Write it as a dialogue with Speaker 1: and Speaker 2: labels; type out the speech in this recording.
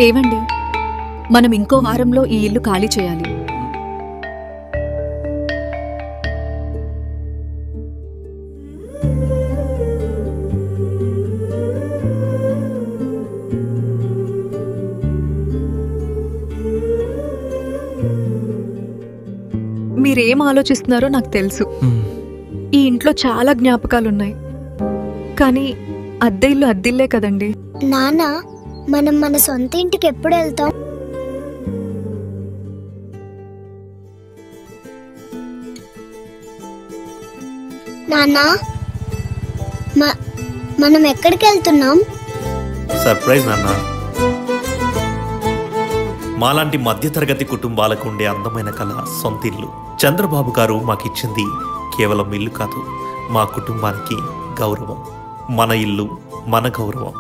Speaker 1: ఏవండి, మనం ఇంకో వారంలో ఈ ఇల్లు ఖాళీ చేయాలి. మీరేం ఆలోచిస్తున్నారో నాకు తెలుసు. ఈ ఇంట్లో చాలా జ్ఞాపకాలున్నాయి, కానీ అద్దె ఇల్లు అద్దిల్లే కదండి.
Speaker 2: నాన్న, మనం మన సొంత ఇంటికి ఎప్పుడు వెళ్తాం? నాన్న, మనం ఎక్కడికి వెళ్తున్నాం?
Speaker 3: సర్ప్రైజ్ నాన్న. మాలాంటి మధ్యతరగతి కుటుంబాలకు ఉండే అందమైన కళ సొంత ఇల్లు. చంద్రబాబు గారు మాకిచ్చింది కేవలం ఇల్లు కాదు, మా కుటుంబానికి గౌరవం. మన ఇల్లు, మన గౌరవం.